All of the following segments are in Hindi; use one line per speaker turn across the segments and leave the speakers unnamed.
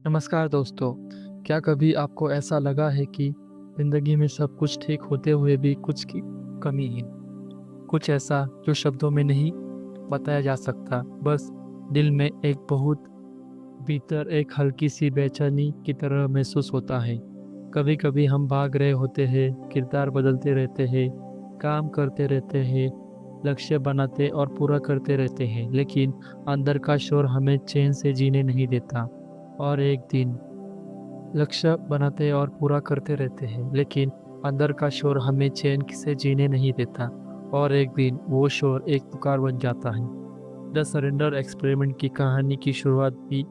नमस्कार दोस्तों। क्या कभी आपको ऐसा लगा है कि ज़िंदगी में सब कुछ ठीक होते हुए भी कुछ की कमी है? कुछ ऐसा जो शब्दों में नहीं बताया जा सकता, बस दिल में एक बहुत भीतर एक हल्की-सी बेचैनी की तरह महसूस होता है। कभी-कभी हम भाग रहे होते हैं, किरदार बदलते रहते हैं, काम करते रहते हैं, लक्ष्य बनाते और पूरा करते रहते हैं, लेकिन अंदर का शोर हमें चैन से जीने नहीं देता। और एक दिन लक्ष्य बनाते और पूरा करते रहते हैं, लेकिन अंदर का शोर हमें चैन से जीने नहीं देता। और एक दिन वो शोर एक पुकार बन जाता है। द सरेंडर एक्सपेरिमेंट की कहानी की शुरुआत भी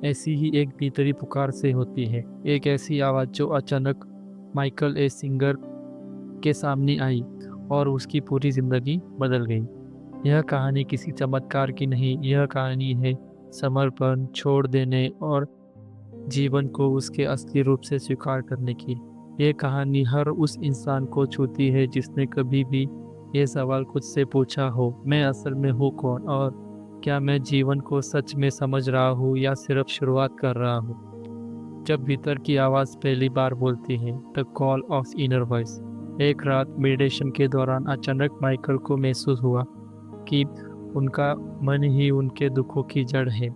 ऐसी ही एक भीतरी पुकार से होती है। एक ऐसी आवाज़ जो अचानक माइकल ए सिंगर के सामने आई और उसकी पूरी ज़िंदगी बदल गई। यह कहानी किसी चमत्कार की नहीं, यह कहानी है समर्पण, छोड़ देने और जीवन को उसके असली रूप से स्वीकार करने की। ये कहानी हर उस इंसान को छूती है जिसने कभी भी ये सवाल खुद से पूछा हो, मैं असल में हूँ कौन और क्या मैं जीवन को सच में समझ रहा हूँ या सिर्फ शुरुआत कर रहा हूँ। जब भीतर की आवाज़ पहली बार बोलती है, the call of inner voice. एक रात मेडिटेशन के दौरान अचानक माइकल को महसूस हुआ कि उनका मन ही उनके दुखों की जड़ है।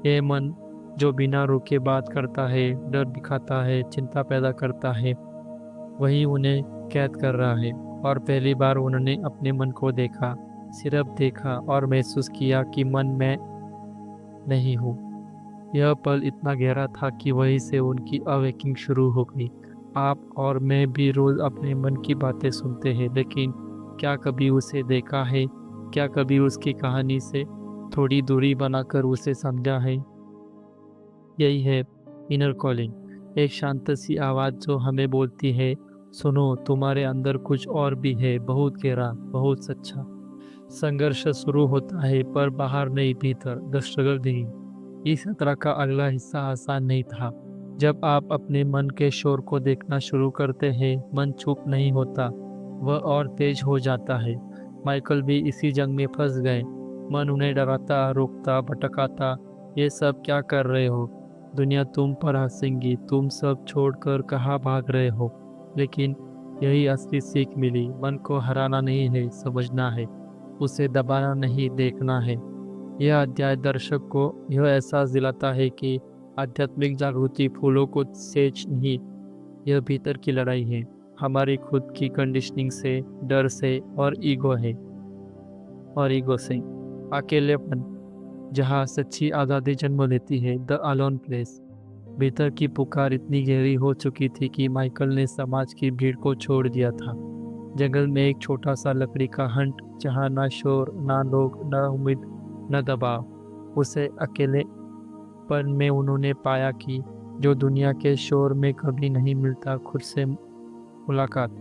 ये मन जो बिना रुके बात करता है, डर दिखाता है, चिंता पैदा करता है, वही उन्हें कैद कर रहा है। और पहली बार उन्होंने अपने मन को देखा, सिर्फ देखा और महसूस किया कि मन मैं नहीं हूँ। यह पल इतना गहरा था कि वहीं से उनकी अवेकिंग शुरू हो गई। आप और मैं भी रोज़ अपने मन की बातें सुनते हैं, लेकिन क्या कभी उसे देखा है? क्या कभी उसकी कहानी से थोड़ी दूरी बनाकर उसे समझा है? यही है इनर कॉलिंग, एक शांत सी आवाज़ जो हमें बोलती है, सुनो तुम्हारे अंदर कुछ और भी है, बहुत गहरा, बहुत सच्चा। संघर्ष शुरू होता है पर बाहर नहीं, भीतर। The struggle begin. इस यात्रा का अगला हिस्सा आसान नहीं था। जब आप अपने मन के शोर को देखना शुरू करते हैं, मन चुप नहीं होता, वह और तेज हो जाता है। माइकल भी इसी जंग में फंस गए। मन उन्हें डराता, रोकता, भटकाता, ये सब क्या कर रहे हो? दुनिया तुम पर हंसेंगी, तुम सब छोड़कर कहाँ भाग रहे हो? लेकिन यही असली सीख मिली, मन को हराना नहीं है, समझना है। उसे दबाना नहीं, देखना है। यह अध्याय दर्शक को यह एहसास दिलाता है कि आध्यात्मिक जागृति फूलों को सेच नहीं, यह भीतर की लड़ाई है, हमारी खुद की कंडीशनिंग से, डर से और ईगो से। अकेलेपन, जहाँ सच्ची आज़ादी जन्म लेती है, द अलोन प्लेस। भीतर की पुकार इतनी गहरी हो चुकी थी कि माइकल ने समाज की भीड़ को छोड़ दिया था। जंगल में एक छोटा सा लकड़ी का हंट, जहाँ ना शोर, ना लोग, ना उम्मीद, न दबाव। उसे अकेलेपन में उन्होंने पाया कि जो दुनिया के शोर में कभी नहीं मिलता, खुद से मुलाकात।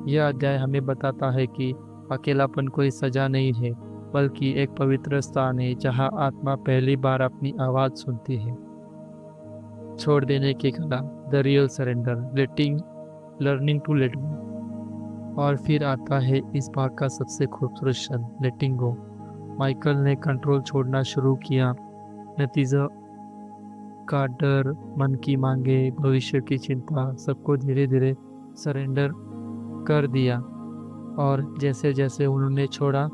यह अध्याय हमें बताता है कि अकेलापन कोई सजा नहीं है, बल्कि एक पवित्र स्थान है जहाँ आत्मा पहली बार अपनी आवाज़ सुनती है। छोड़ देने की कला, the real surrender, learning to let go. और फिर आता है इस भाग का सबसे खूबसूरत क्षण, लेटिंग गो। माइकल ने कंट्रोल छोड़ना शुरू किया। नतीजा का डर, मन की मांगे, भविष्य की चिंता, सबको धीरे धीरे सरेंडर कर दिया। और जैसे जैसे उन्होंने छोड़ा,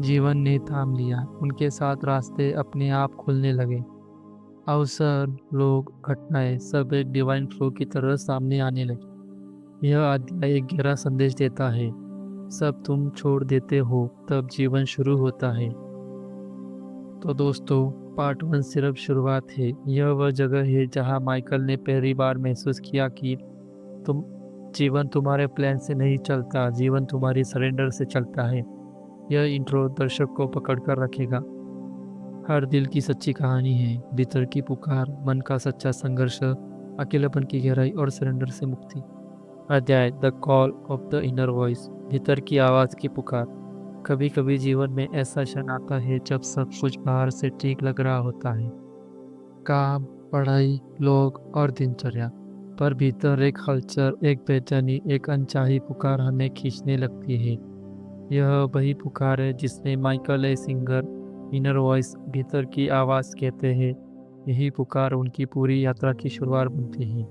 जीवन ने थाम लिया। उनके साथ रास्ते अपने आप खुलने लगे। अवसर, लोग, घटनाएं सब एक डिवाइन फ्लो की तरह सामने आने लगी। यह अध्याय एक गहरा संदेश देता है, सब तुम छोड़ देते हो तब जीवन शुरू होता है। तो दोस्तों, पार्ट 1 सिर्फ शुरुआत है। यह वह जगह है जहां माइकल ने पहली बार महसूस किया कि तुम जीवन तुम्हारे प्लान से नहीं चलता, जीवन तुम्हारी सरेंडर से चलता है। यह इंट्रो दर्शक को पकड़ कर रखेगा। हर दिल की सच्ची कहानी है, भीतर की पुकार, मन का सच्चा संघर्ष, अकेलेपन की गहराई और सरेंडर से मुक्ति। अध्याय the call of the inner voice, भीतर की आवाज़ की पुकार। कभी कभी जीवन में ऐसा क्षण आता है जब सब कुछ बाहर से ठीक लग रहा होता है, काम, पढ़ाई, लोग और दिनचर्या, पर भीतर एक हलचल, एक बेचैनी, एक अनचाही पुकार हमें खींचने लगती है। यह वही पुकार है जिसने Michael a singer inner voice, भीतर की आवाज़ कहते हैं, यही पुकार उनकी पूरी यात्रा की शुरुआत बनती है।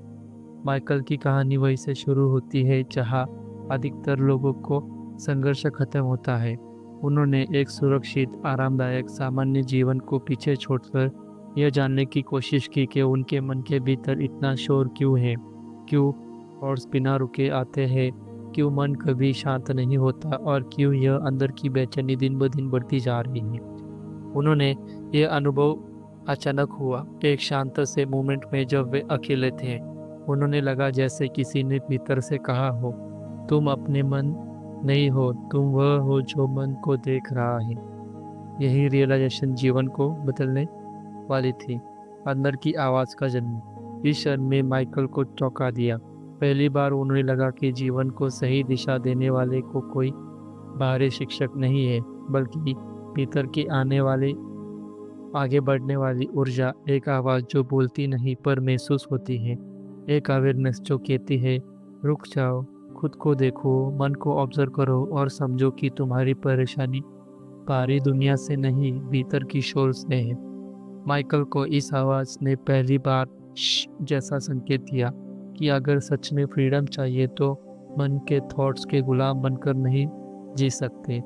माइकल की कहानी वहीं से शुरू होती है जहाँ अधिकतर लोगों को संघर्ष खत्म होता है। उन्होंने एक सुरक्षित, आरामदायक, सामान्य जीवन को पीछे छोड़कर यह जानने की कोशिश की कि उनके मन के भीतर इतना शोर क्यों है, क्यों और बिना रुके आते हैं, क्यों मन कभी शांत नहीं होता और क्यों यह अंदर की बेचैनी दिन ब दिन बढ़ती जा रही है। उन्होंने यह अनुभव अचानक हुआ, एक शांत से मोमेंट में जब वे अकेले थे। उन्होंने लगा जैसे किसी ने भीतर से कहा हो, तुम अपने मन नहीं हो, तुम वह हो जो मन को देख रहा है। यही रियलाइजेशन जीवन को बदलने वाली थी। अंदर की आवाज़ का जन्म इस क्षण में माइकल को चौंका दिया। पहली बार उन्हें लगा कि जीवन को सही दिशा देने वाले को कोई बाहरी शिक्षक नहीं है, बल्कि भीतर की आगे बढ़ने वाली ऊर्जा, एक आवाज़ जो बोलती नहीं पर महसूस होती है, एक अवेयरनेस जो कहती है, रुक जाओ, खुद को देखो, मन को ऑब्जर्व करो और समझो कि तुम्हारी परेशानी बाहरी दुनिया से नहीं, भीतर की शोर से है। माइकल को इस आवाज़ ने पहली बार जैसा संकेत दिया कि अगर सच में फ्रीडम चाहिए तो मन के थॉट्स के गुलाम बनकर नहीं जी सकते।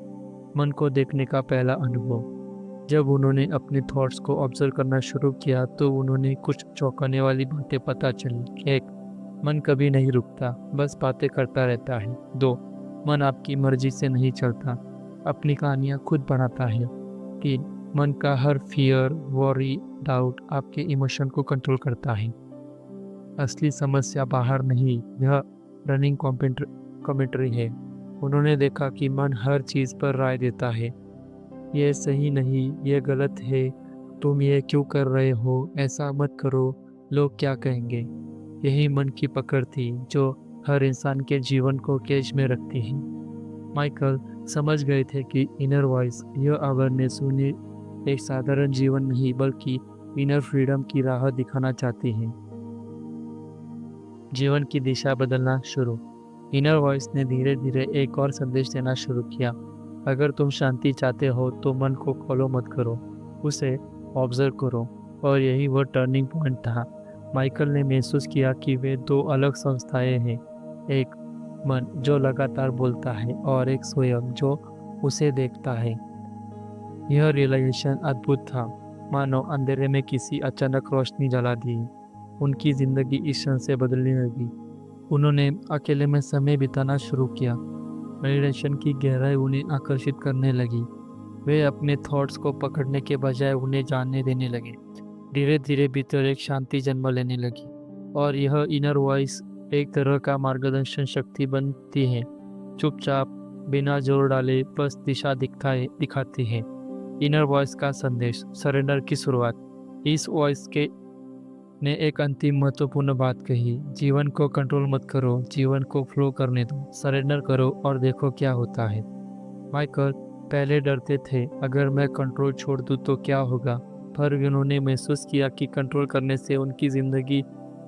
मन को देखने का पहला अनुभव। जब उन्होंने अपने थॉट्स को ऑब्जर्व करना शुरू किया तो उन्होंने कुछ चौंकाने वाली बातें पता चली। 1. मन कभी नहीं रुकता, बस बातें करता रहता है। 2. मन आपकी मर्जी से नहीं चलता, अपनी कहानियाँ खुद बनाता है। 3. मन का हर फियर, वॉरी, डाउट आपके इमोशन को कंट्रोल करता है। असली समस्या बाहर नहीं, यह रनिंग कमेंट्री है। उन्होंने देखा कि मन हर चीज़ पर राय देता है, यह सही नहीं, यह गलत है, तुम ये क्यों कर रहे हो, ऐसा मत करो, लोग क्या कहेंगे। यही मन की पकड़ थी जो हर इंसान के जीवन को कैच में रखती है। माइकल समझ गए थे कि इनर वॉइस, यह अवेयरनेस उन्हें एक साधारण जीवन नहीं बल्कि इनर फ्रीडम की राह दिखाना चाहती है। जीवन की दिशा बदलना शुरू। इनर वॉइस ने धीरे धीरे एक और संदेश देना शुरू किया, अगर तुम शांति चाहते हो तो मन को फॉलो मत करो, उसे ऑब्जर्व करो। और यही वह टर्निंग पॉइंट था। माइकल ने महसूस किया कि वे दो अलग संस्थाएं हैं, एक मन जो लगातार बोलता है और एक स्वयं जो उसे देखता है। यह रियलाइजेशन अद्भुत था, मानो अंधेरे में किसी अचानक रोशनी जला दी। उनकी जिंदगी इस क्षण से बदलने लगी। उन्होंने अकेले में समय बिताना शुरू किया। मेडिटेशन की गहराई उन्हें आकर्षित करने लगी। वे अपने थॉट्स को पकड़ने के बजाय उन्हें जानने देने लगे। धीरे धीरे भीतर एक शांति जन्म लेने लगी और यह इनर वॉइस एक तरह का मार्गदर्शन शक्ति बनती है, चुपचाप बिना जोर डाले बस दिशा दिखाती है। इनर वॉइस का संदेश, सरेंडर की शुरुआत। इस वॉइस के ने एक अंतिम महत्वपूर्ण बात कही, जीवन को कंट्रोल मत करो, जीवन को फ्लो करने दो, सरेंडर करो और देखो क्या होता है। माइकल पहले डरते थे, अगर मैं कंट्रोल छोड़ दूँ तो क्या होगा, पर उन्होंने महसूस किया कि कंट्रोल करने से उनकी ज़िंदगी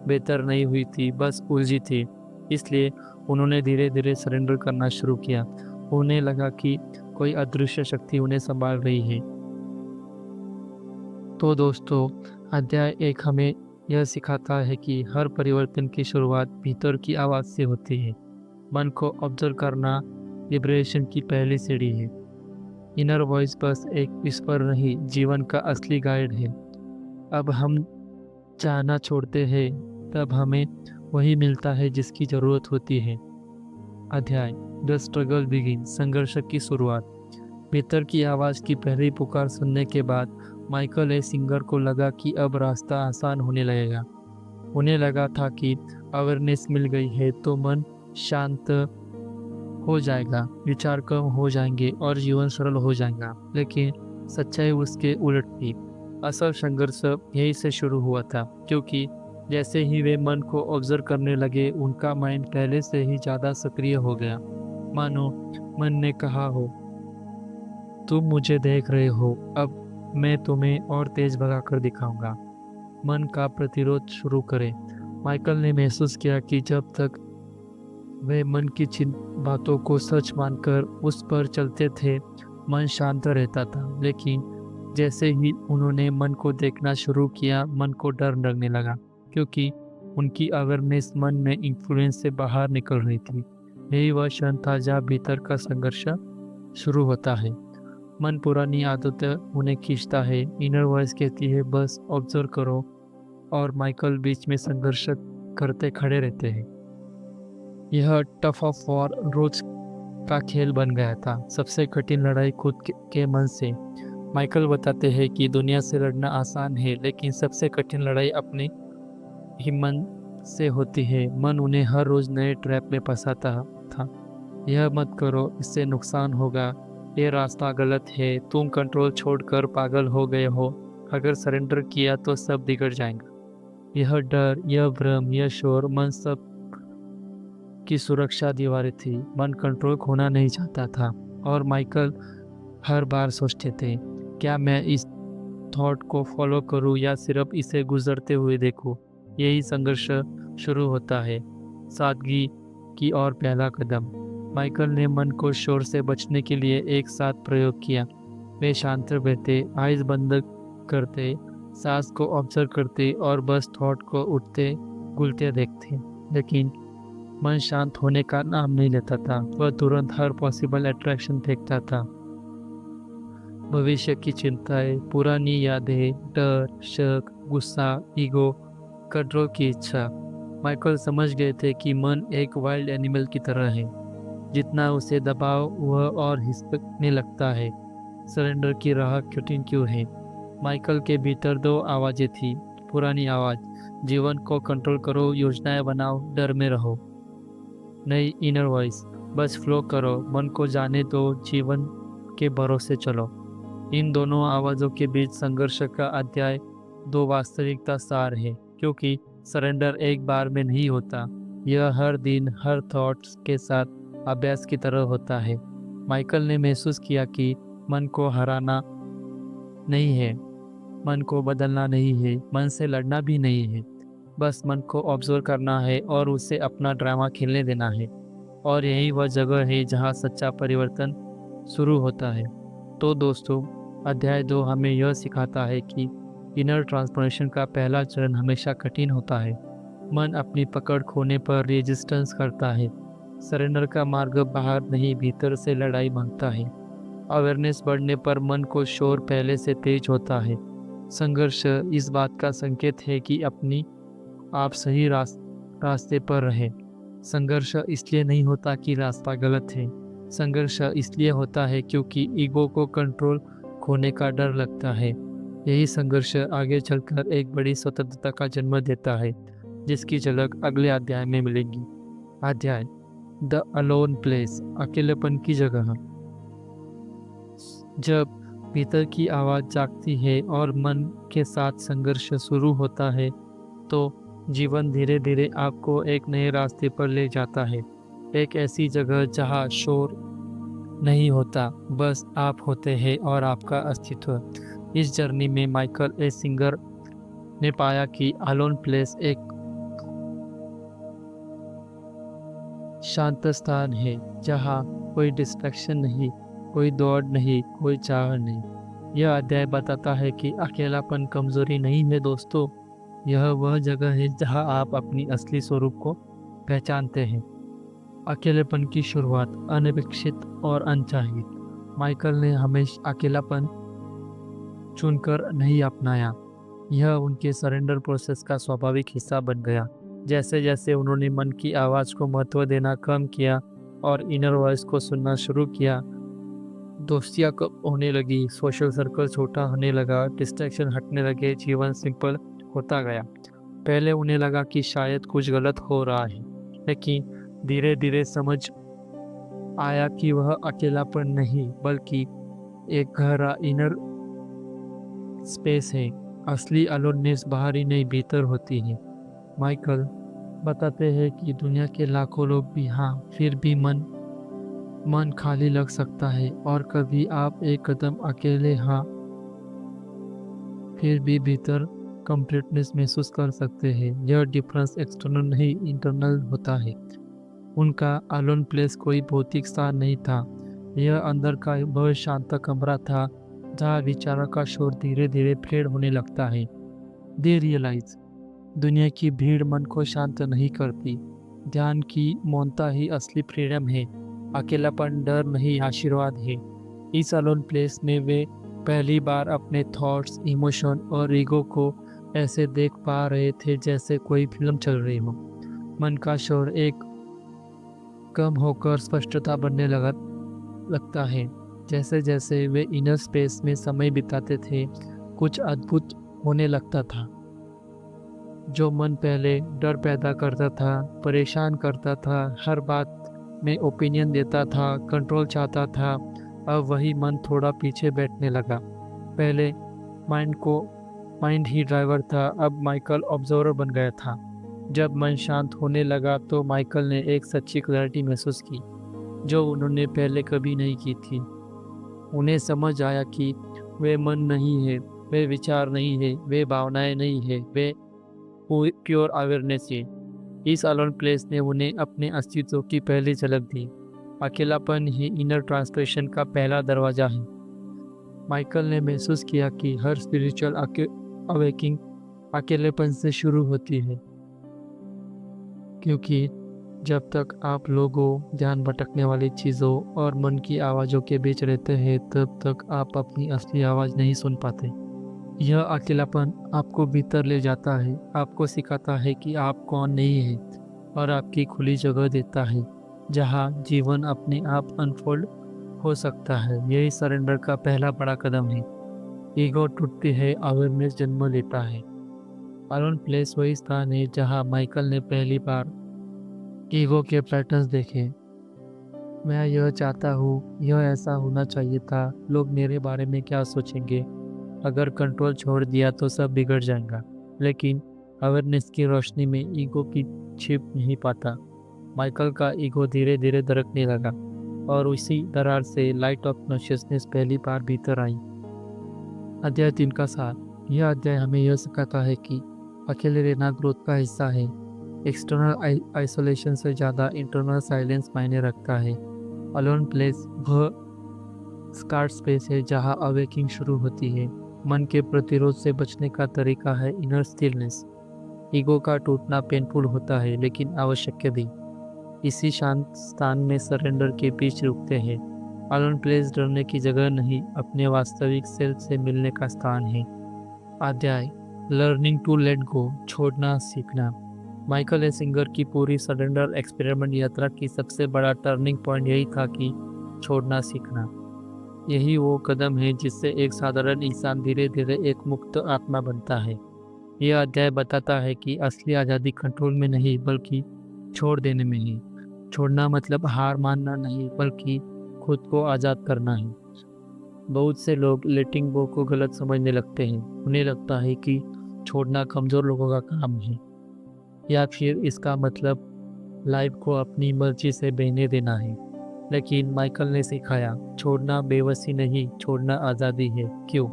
बेहतर नहीं हुई थी, बस उलझी थी। इसलिए उन्होंने धीरे धीरे सरेंडर करना शुरू किया। उन्हें लगा कि कोई अदृश्य शक्ति उन्हें संभाल रही है। तो दोस्तों, अध्याय 1 हमें यह सिखाता है कि हर परिवर्तन की शुरुआत भीतर की आवाज़ से होती है। मन को ऑब्जर्व करना लिबरेशन की पहली सीढ़ी है। इनर वॉइस बस एक विस्पर नहीं, जीवन का असली गाइड है। अब हम चाहना छोड़ते हैं, तब हमें वही मिलता है जिसकी ज़रूरत होती है। अध्याय द स्ट्रगल बिगिन, संघर्ष की शुरुआत। भीतर की आवाज़ की पहली पुकार सुनने के बाद माइकल ए सिंगर को लगा कि अब रास्ता आसान होने लगेगा। उन्हें लगा था कि अवेयरनेस मिल गई है तो मन शांत हो जाएगा, विचार कम हो जाएंगे और जीवन सरल हो जाएगा। लेकिन सच्चाई उसके उलट थी। असल संघर्ष यहीं से शुरू हुआ था, क्योंकि जैसे ही वे मन को ऑब्जर्व करने लगे, उनका माइंड पहले से ही ज़्यादा सक्रिय हो गया। मानो मन ने कहा हो, तुम मुझे देख रहे हो, अब मैं तुम्हें और तेज भगाकर दिखाऊंगा। मन का प्रतिरोध शुरू करें। माइकल ने महसूस किया कि जब तक वे मन की बातों को सच मानकर उस पर चलते थे, मन शांत रहता था। लेकिन जैसे ही उन्होंने मन को देखना शुरू किया, मन को डर लगने लगा, क्योंकि उनकी अवेयरनेस मन में इन्फ्लुएंस से बाहर निकल रही थी। यही वह क्षण था जहाँ भीतर का संघर्ष शुरू होता है। मन पुरानी आदतें उन्हें खींचता है, इनर वॉइस कहती है बस ऑब्जर्व करो, और माइकल बीच में संघर्ष करते खड़े रहते हैं। यह टफ ऑफ वॉर रोज का खेल बन गया था, सबसे कठिन लड़ाई खुद के मन से। माइकल बताते हैं कि दुनिया से लड़ना आसान है, लेकिन सबसे कठिन लड़ाई अपनी ही मन से होती है। मन उन्हें हर रोज नए ट्रैप में फंसाता था। यह मत करो, इससे नुकसान होगा, ये रास्ता गलत है, तुम कंट्रोल छोड़कर पागल हो गए हो, अगर सरेंडर किया तो सब बिगड़ जाएगा। यह डर, यह भ्रम, यह शोर मन सब की सुरक्षा दीवारें थी। मन कंट्रोल खोना नहीं चाहता था, और माइकल हर बार सोचते थे, क्या मैं इस थॉट को फॉलो करूं या सिर्फ इसे गुजरते हुए देखूं। यही संघर्ष शुरू होता है, सादगी की और पहला कदम। माइकल ने मन को शोर से बचने के लिए एक साथ प्रयोग किया। वे शांत रहते, आइज बंद करते, सांस को ऑब्जर्व करते और बस थॉट को उठते गुलते देखते। लेकिन मन शांत होने का नाम नहीं लेता था, वह तुरंत हर पॉसिबल अट्रैक्शन फेंकता था। भविष्य की चिंताएं, पुरानी यादें, डर, शक, गुस्सा, ईगो, कंट्रोल की इच्छा। माइकल समझ गए थे कि मन एक वाइल्ड एनिमल की तरह है, जितना उसे दबाव वह और हिचकने लगता है। सरेंडर की राह कठिन क्यों है? माइकल के भीतर दो आवाजें थी। पुरानी आवाज, जीवन को कंट्रोल करो, योजनाएं बनाओ, डर में रहो। नई इनर वॉइस, बस फ्लो करो, मन को जाने दो, जीवन के भरोसे चलो। इन दोनों आवाज़ों के बीच संघर्ष का अध्याय दो वास्तविकता सार है, क्योंकि सरेंडर एक बार में नहीं होता, यह हर दिन हर थॉट्स के साथ अभ्यास की तरह होता है। माइकल ने महसूस किया कि मन को हराना नहीं है, मन को बदलना नहीं है, मन से लड़ना भी नहीं है, बस मन को ऑब्जर्व करना है और उसे अपना ड्रामा खेलने देना है। और यही वह जगह है जहाँ सच्चा परिवर्तन शुरू होता है। तो दोस्तों, अध्याय 2 हमें यह सिखाता है कि इनर ट्रांसफॉर्मेशन का पहला चरण हमेशा कठिन होता है। मन अपनी पकड़ खोने पर रेजिस्टेंस करता है। सरेंडर का मार्ग बाहर नहीं, भीतर से लड़ाई मांगता है। अवेयरनेस बढ़ने पर मन को शोर पहले से तेज होता है। संघर्ष इस बात का संकेत है कि अपनी आप सही रास्ते पर रहें। संघर्ष इसलिए नहीं होता कि रास्ता गलत है, संघर्ष इसलिए होता है क्योंकि ईगो को कंट्रोल खोने का डर लगता है। यही संघर्ष आगे चलकर एक बड़ी स्वतंत्रता का जन्म देता है, जिसकी झलक अगले अध्याय में मिलेगी। अध्याय द अलोन प्लेस, अकेलेपन की जगह। जब भीतर की आवाज़ जागती है और मन के साथ संघर्ष शुरू होता है, तो जीवन धीरे धीरे आपको एक नए रास्ते पर ले जाता है। एक ऐसी जगह जहाँ शोर नहीं होता, बस आप होते हैं और आपका अस्तित्व। इस जर्नी में माइकल ए सिंगर ने पाया कि अलोन प्लेस एक शांत स्थान है, जहाँ कोई डिस्ट्रैक्शन नहीं, कोई दौड़ नहीं, कोई चाह नहीं। यह अध्याय बताता है कि अकेलापन कमजोरी नहीं है दोस्तों, यह वह जगह है जहाँ आप अपनी असली स्वरूप को पहचानते हैं। अकेलेपन की शुरुआत, अनपेक्षित और अनचाही। माइकल ने हमेशा अकेलापन चुनकर नहीं अपनाया, यह उनके सरेंडर प्रोसेस का स्वाभाविक हिस्सा बन गया। जैसे जैसे उन्होंने मन की आवाज़ को महत्व देना कम किया और इनर वॉइस को सुनना शुरू किया, दोस्तियाँ कम होने लगी, सोशल सर्कल छोटा होने लगा, डिस्ट्रैक्शन हटने लगे, जीवन सिंपल होता गया। पहले उन्हें लगा कि शायद कुछ गलत हो रहा है, लेकिन धीरे धीरे समझ आया कि वह अकेलापन नहीं, बल्कि एक गहरा इनर स्पेस है। असली अलोननेस बाहरी नहीं, भीतर होती है। माइकल बताते हैं कि दुनिया के लाखों लोग भी हाँ, फिर भी मन खाली लग सकता है, और कभी आप एक कदम अकेले हाँ, फिर भी भीतर कंप्लीटनेस महसूस कर सकते हैं। यह डिफरेंस एक्सटर्नल नहीं, इंटरनल होता है। उनका अलोन प्लेस कोई भौतिक स्थान नहीं था, यह अंदर का बहुत शांत कमरा था, जहाँ विचारों का शोर धीरे धीरे फेड होने लगता है। दे रियलाइज दुनिया की भीड़ मन को शांत नहीं करती। ध्यान की मौनता ही असली फ्रीडम है। अकेलापन डर नहीं, आशीर्वाद है। इस अलोन प्लेस में वे पहली बार अपने थॉट्स, इमोशन और ईगो को ऐसे देख पा रहे थे जैसे कोई फिल्म चल रही हो। मन का शोर एक कम होकर स्पष्टता बनने लगता है। जैसे जैसे वे इनर स्पेस में समय बिताते थे, कुछ अद्भुत होने लगता था। जो मन पहले डर पैदा करता था, परेशान करता था, हर बात में ओपिनियन देता था, कंट्रोल चाहता था, अब वही मन थोड़ा पीछे बैठने लगा। पहले माइंड ही ड्राइवर था, अब माइकल ऑब्जर्वर बन गया था। जब मन शांत होने लगा तो माइकल ने एक सच्ची क्लैरिटी महसूस की, जो उन्होंने पहले कभी नहीं की थी। उन्हें समझ आया कि वे मन नहीं है, वे विचार नहीं है, वे भावनाएं नहीं है, वे प्योर अवेयरनेस है। इस अलोन प्लेस ने उन्हें अपने अस्तित्व की पहली झलक दी। अकेलापन ही इनर ट्रांसप्रेशन का पहला दरवाजा है। माइकल ने महसूस किया कि हर स्पिरिचुअल अवेकिंग अकेलेपन से शुरू होती है, क्योंकि जब तक आप लोगों, ध्यान भटकने वाली चीज़ों और मन की आवाज़ों के बीच रहते हैं, तब तक आप अपनी असली आवाज़ नहीं सुन पाते। यह अकेलापन आपको भीतर ले जाता है, आपको सिखाता है कि आप कौन नहीं है और आपकी खुली जगह देता है जहाँ जीवन अपने आप अनफोल्ड हो सकता है। यही सरेंडर का पहला बड़ा कदम है। ईगो टूटती है, अवेयरनेस जन्म लेता है। अलोन प्लेस वही स्थान है जहाँ माइकल ने पहली बार ईगो के पैटर्न्स देखे। मैं यह चाहता हूँ, यह ऐसा होना चाहिए था, लोग मेरे बारे में क्या सोचेंगे, अगर कंट्रोल छोड़ दिया तो सब बिगड़ जाएगा। लेकिन अवेयरनेस की रोशनी में ईगो की छिप नहीं पाता। माइकल का ईगो धीरे धीरे दरकने लगा और उसी दरार से लाइट ऑफ कॉन्शियसनेस पहली बार भीतर आई। अध्याय 3 का सार। यह अध्याय हमें यह सिखाता है कि अकेले रहना ग्रोथ का हिस्सा है। एक्सटर्नल आइसोलेशन से ज़्यादा इंटरनल साइलेंस मायने रखता है। अलोन प्लेस वह स्कार्ड स्पेस है जहाँ अवेकिंग शुरू होती है। मन के प्रतिरोध से बचने का तरीका है इनर स्टिलनेस। ईगो का टूटना पेनफुल होता है लेकिन आवश्यक भी। इसी शांत स्थान में सरेंडर के बीच रुकते हैं। अलोन प्लेस डरने की जगह नहीं, अपने वास्तविक सेल्फ से मिलने का स्थान है। अध्याय लर्निंग टू लेट गो, छोड़ना सीखना। माइकल एसिंगर की पूरी सरेंडर एक्सपेरिमेंट यात्रा की सबसे बड़ा टर्निंग पॉइंट यही था कि छोड़ना सीखना। यही वो कदम है जिससे एक साधारण इंसान धीरे धीरे एक मुक्त आत्मा बनता है। यह अध्याय बताता है कि असली आज़ादी कंट्रोल में नहीं बल्कि छोड़ देने में है। छोड़ना मतलब हार मानना नहीं बल्कि खुद को आज़ाद करना है। बहुत से लोग लेटिंग गो को गलत समझने लगते हैं। उन्हें लगता है कि छोड़ना कमज़ोर लोगों का काम है, या फिर इसका मतलब लाइफ को अपनी मर्जी से बहने देना है। लेकिन माइकल ने सिखाया, छोड़ना बेबसी नहीं, छोड़ना आज़ादी है। क्यों?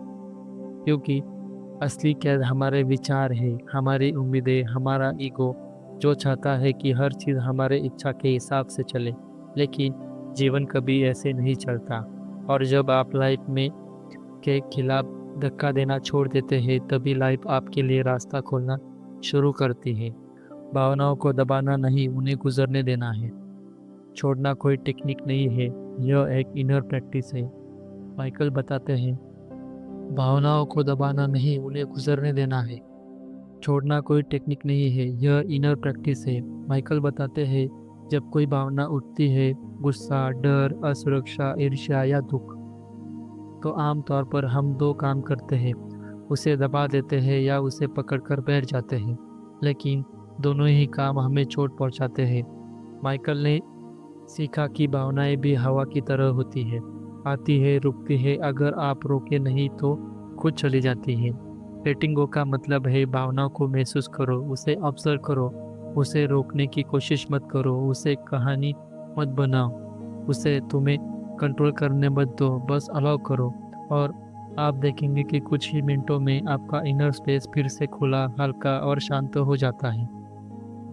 क्योंकि असली कैद हमारे विचार है, हमारी उम्मीदें, हमारा ईगो जो चाहता है कि हर चीज़ हमारे इच्छा के हिसाब से चले। लेकिन जीवन कभी ऐसे नहीं चलता। और जब आप लाइफ में के खिलाफ धक्का देना छोड़ देते हैं, तभी लाइफ आपके लिए रास्ता खोलना शुरू करती है। भावनाओं को दबाना नहीं, उन्हें गुजरने देना है। छोड़ना कोई टेक्निक नहीं है, यह एक इनर प्रैक्टिस है। माइकल बताते हैं, भावनाओं को दबाना नहीं, उन्हें गुजरने देना है। छोड़ना कोई टेक्निक नहीं है, यह इनर प्रैक्टिस है। माइकल बताते हैं, जब कोई भावना उठती है, गुस्सा, डर, असुरक्षा, ईर्ष्या या दुख, तो आमतौर पर हम दो काम करते हैं, उसे दबा देते हैं या उसे पकड़कर बैठ जाते हैं। लेकिन दोनों ही काम हमें चोट पहुंचाते हैं। माइकल ने सीखा कि भावनाएं भी हवा की तरह होती है, आती है, रुकती है, अगर आप रोके नहीं तो खुद चली जाती है। लेटिंग गो का मतलब है भावनाओं को महसूस करो, उसे ऑब्जर्व करो, उसे रोकने की कोशिश मत करो, उसे कहानी मत बनाओ, उसे तुम्हें कंट्रोल करने मत दो, बस अलाउ करो। और आप देखेंगे कि कुछ ही मिनटों में आपका इनर स्पेस फिर से खुला, हल्का और शांत हो जाता है।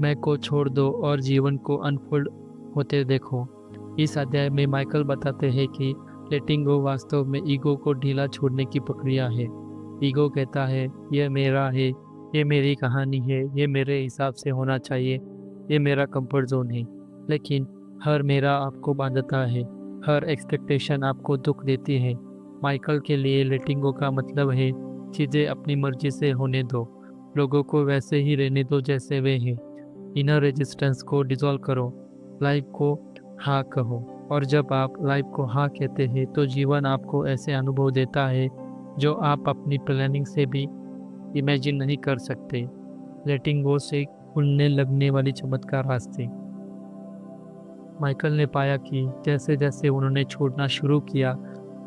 मैं को छोड़ दो और जीवन को अनफोल्ड होते देखो। इस अध्याय में माइकल बताते हैं कि लेटिंग गो वास्तव में ईगो को ढीला छोड़ने की प्रक्रिया है। ईगो कहता है यह मेरा है, ये मेरी कहानी है, ये मेरे हिसाब से होना चाहिए, ये मेरा कंफर्ट जोन है। लेकिन हर मेरा आपको बांधता है, हर एक्सपेक्टेशन आपको दुख देती है। माइकल के लिए लेटिंग गो का मतलब है चीज़ें अपनी मर्जी से होने दो, लोगों को वैसे ही रहने दो जैसे वे हैं। इनर रेजिस्टेंस को डिसॉल्व करो, लाइफ को हाँ कहो। और जब आप लाइफ को हाँ कहते हैं तो जीवन आपको ऐसे अनुभव देता है जो आप अपनी प्लानिंग से भी इमेजिन नहीं कर सकते। लेटिंग गो से खुलने लगने वाली चमत्कार रास्ते। माइकल ने पाया कि जैसे जैसे उन्होंने छोड़ना शुरू किया,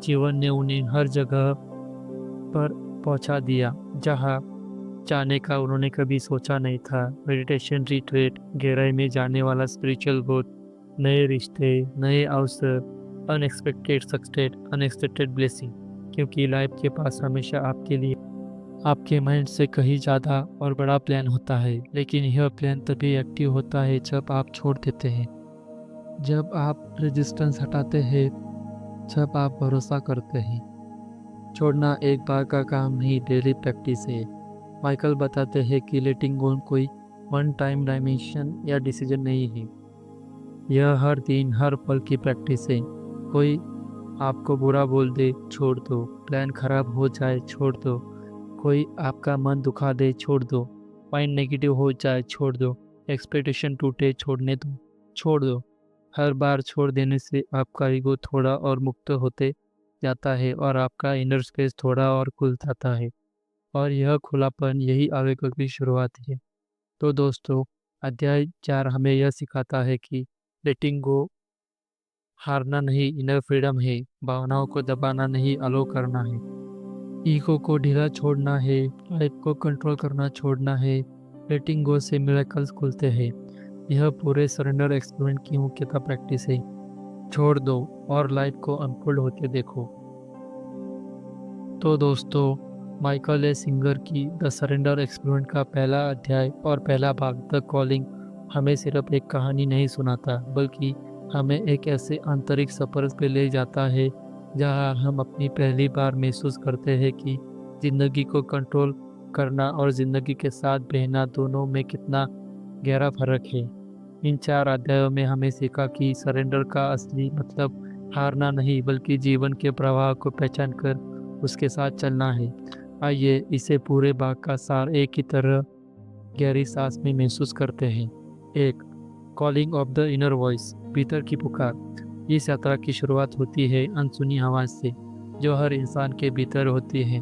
जीवन ने उन्हें हर जगह पर पहुंचा दिया जहां जाने का उन्होंने कभी सोचा नहीं था। मेडिटेशन रिट्रीट, गहराई में जाने वाला स्पिरिचुअल ग्रोथ, नए रिश्ते, नए अवसर, अनएक्सपेक्टेड सक्सेस, अनएक्सपेक्टेड ब्लेसिंग। क्योंकि लाइफ के पास हमेशा आपके लिए आपके माइंड से कहीं ज़्यादा और बड़ा प्लान होता है, लेकिन यह प्लान तभी एक्टिव होता है जब आप छोड़ देते हैं, जब आप रेजिस्टेंस हटाते हैं, जब आप भरोसा करते हैं। छोड़ना एक बार का काम नहीं, डेली प्रैक्टिस है। माइकल बताते हैं कि लेटिंग गो कोई वन टाइम डायमेंशन या डिसीजन नहीं है, यह हर दिन हर पल की प्रैक्टिस है। कोई आपको बुरा बोल दे, छोड़ दो। प्लान खराब हो जाए, छोड़ दो। कोई आपका मन दुखा दे, छोड़ दो। माइंड नेगेटिव हो जाए, छोड़ दो। एक्सपेक्टेशन टूटे, छोड़ने दो, छोड़ दो। हर बार छोड़ देने से आपका ईगो थोड़ा और मुक्त होते जाता है और आपका इनर स्पेस थोड़ा और खुल जाता है। और यह खुलापन, यही आवेग की शुरुआत है। तो दोस्तों, अध्याय 4 हमें यह सिखाता है कि लेटिंग गो हारना नहीं, इनर फ्रीडम है। भावनाओं को दबाना नहीं, अलो करना है। ईगो को ढीला छोड़ना है, लाइफ को कंट्रोल करना छोड़ना है। लेटिंग गो से मिरेकल्स खुलते हैं। यह पूरे सरेंडर एक्सपेरिमेंट की मुख्यतः प्रैक्टिस है। छोड़ दो और लाइफ को अनफोल्ड होते देखो। तो दोस्तों, माइकल ए सिंगर की द सरेंडर एक्सपेरिमेंट का पहला अध्याय और पहला भाग द कॉलिंग हमें सिर्फ एक कहानी नहीं सुनाता, बल्कि हमें एक ऐसे आंतरिक सफर पे ले जाता है जहां हम अपनी पहली बार महसूस करते हैं कि ज़िंदगी को कंट्रोल करना और ज़िंदगी के साथ बहना दोनों में कितना गहरा फर्क है। इन 4 अध्यायों में हमें सीखा कि सरेंडर का असली मतलब हारना नहीं, बल्कि जीवन के प्रवाह को पहचान कर उसके साथ चलना है। आइए इसे पूरे भाग का सार एक ही तरह गहरी सांस में महसूस करते हैं। 1. Calling of the inner voice, भीतर की पुकार। इस यात्रा की शुरुआत होती है अनसुनी आवाज़ से, जो हर इंसान के भीतर होती है।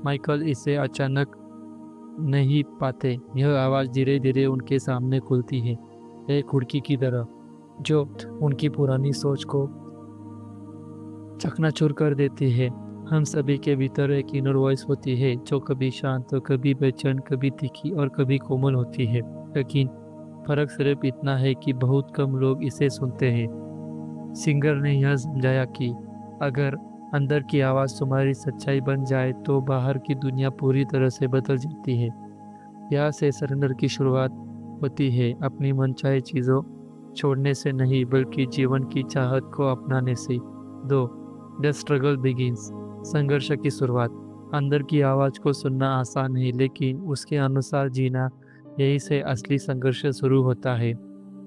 माइकल इसे अचानक नहीं पाते। यह आवाज़ धीरे धीरे उनके सामने खुलती है, एक खिड़की की तरह जो उनकी पुरानी सोच को चकनाचूर कर देती है। हम सभी के भीतर एक इनर वॉइस होती है जो कभी शांत, कभी बेचैन, कभी तीखी और कभी कोमल होती है। लेकिन फर्क सिर्फ इतना है कि बहुत कम लोग इसे सुनते हैं। सिंगर ने यह समझाया कि अगर अंदर की आवाज़ तुम्हारी सच्चाई बन जाए तो बाहर की दुनिया पूरी तरह से बदल जाती है। यहाँ से सरेंडर की शुरुआत होती है, अपनी मनचाही चीज़ों छोड़ने से नहीं, बल्कि जीवन की चाहत को अपनाने से। 2. द स्ट्रगल बिगिंस, संघर्ष की शुरुआत। अंदर की आवाज़ को सुनना आसान है, लेकिन उसके अनुसार जीना, यही से असली संघर्ष शुरू होता है।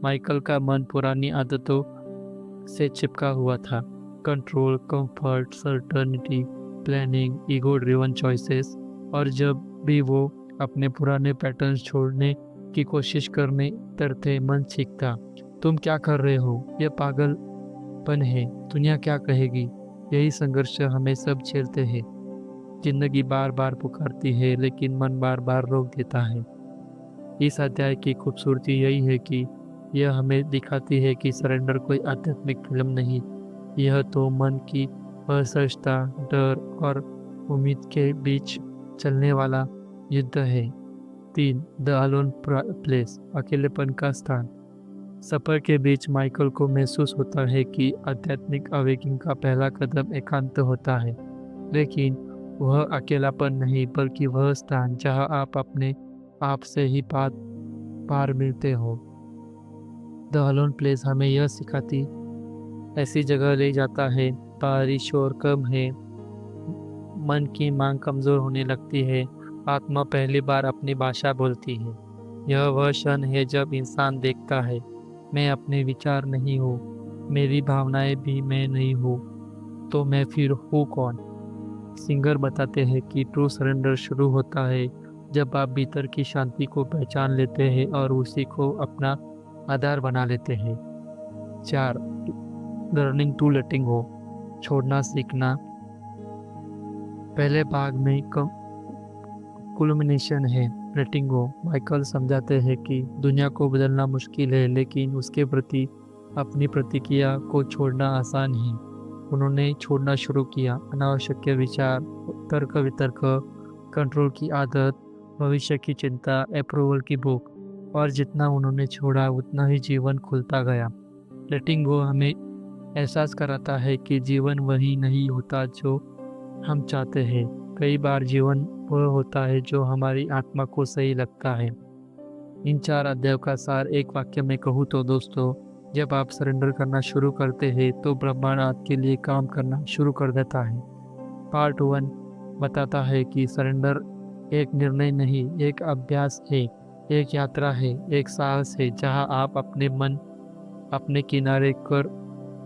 माइकल का मन पुरानी आदतों से चिपका हुआ था। Control, comfort, certainty, planning, ego driven choices. और जब भी वो अपने पुराने पैटर्न्स छोड़ने की कोशिश करने तरते, मन चीखता, तुम क्या कर रहे हो, यह पागलपन है, दुनिया क्या कहेगी। यही संघर्ष हमें सब झेलते हैं। जिंदगी बार बार पुकारती है, लेकिन मन बार बार रोक देता है। इस अध्याय की खूबसूरती यही है कि यह हमें दिखाती है कि सरेंडर कोई आध्यात्मिक फिल्म नहीं, यह तो मन की असहजता, डर और उम्मीद के बीच चलने वाला युद्ध है। 3. द अलोन प्लेस, अकेलेपन का स्थान। सफ़र के बीच माइकल को महसूस होता है कि आध्यात्मिक अवेकिंग का पहला कदम एकांत होता है, लेकिन वह अकेलापन नहीं, बल्कि वह स्थान जहां आप अपने आप से ही पार मिलते हो। द अलोन प्लेस हमें यह सिखाती ऐसी जगह ले जाता है बाहरी शोर कम है, मन की मांग कमजोर होने लगती है, आत्मा पहली बार अपनी भाषा बोलती है। यह वह क्षण है जब इंसान देखता है, मैं अपने विचार नहीं हूँ, मेरी भावनाएं भी मैं नहीं हूँ, तो मैं फिर हूँ कौन। सिंगर बताते हैं कि ट्रू सरेंडर शुरू होता है जब आप भीतर की शांति को पहचान लेते हैं और उसी को अपना आधार बना लेते हैं। 4. लर्निंग टू लेटिंग गो, छोड़ना सीखना। पहले भाग में कुलमिनेशन है लेटिंग गो। माइकल समझाते हैं कि दुनिया को बदलना मुश्किल है, लेकिन उसके प्रति अपनी प्रतिक्रिया को छोड़ना आसान है। उन्होंने छोड़ना शुरू किया अनावश्यक विचार, तर्क वितर्क, कंट्रोल की आदत, भविष्य की चिंता, अप्रूवल की भूख। और जितना उन्होंने छोड़ा उतना ही जीवन खुलता गया। लेटिंग गो हमें एहसास कराता है कि जीवन वही नहीं होता जो हम चाहते हैं। कई बार जीवन वह होता है जो हमारी आत्मा को सही लगता है। इन 4 अध्यायों का सार एक वाक्य में कहूँ तो दोस्तों, जब आप सरेंडर करना शुरू करते हैं तो ब्रह्मांड आपके लिए काम करना शुरू कर देता है। पार्ट 1 बताता है कि सरेंडर एक निर्णय नहीं, एक अभ्यास है, एक यात्रा है, एक साहस है जहां आप अपने मन अपने किनारे कर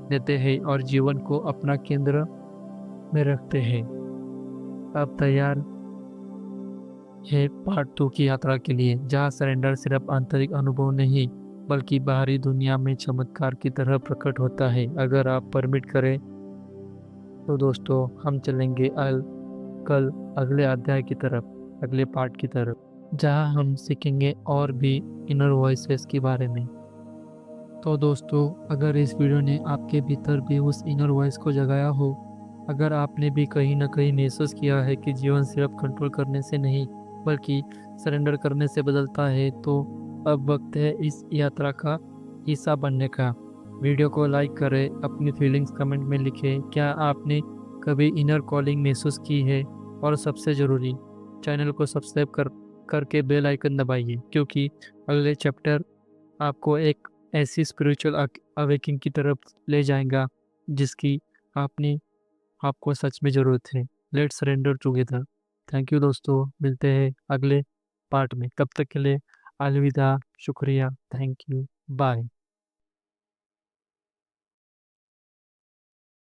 देते हैं और जीवन को अपना केंद्र में रखते हैं। अब तैयार है पार्ट 2 की यात्रा के लिए, जहां सरेंडर सिर्फ आंतरिक अनुभव नहीं बल्कि बाहरी दुनिया में चमत्कार की तरह प्रकट होता है। अगर आप परमिट करें तो दोस्तों, हम चलेंगे कल अगले अध्याय की तरफ, अगले पार्ट की तरफ, जहां हम सीखेंगे और भी इनर वॉइसेस के बारे में। तो दोस्तों, अगर इस वीडियो ने आपके भीतर भी उस इनर वॉइस को जगाया हो, अगर आपने भी कहीं ना कहीं महसूस किया है कि जीवन सिर्फ कंट्रोल करने से नहीं बल्कि सरेंडर करने से बदलता है, तो अब वक्त है इस यात्रा का हिस्सा बनने का। वीडियो को लाइक करें, अपनी फीलिंग्स कमेंट में लिखें, क्या आपने कभी इनर कॉलिंग महसूस की है, और सबसे ज़रूरी, चैनल को सब्सक्राइब करके बेल आइकन दबाइए, क्योंकि अगले चैप्टर आपको एक ऐसी स्पिरिचुअल अवेकिंग की तरफ ले जाएगा जिसकी आपने आपको सच में ज़रूरत है। Let's surrender together. Thank you दोस्तों, मिलते हैं अगले पार्ट में। तब तक के लिए अलविदा, शुक्रिया, थैंक यू, बाय।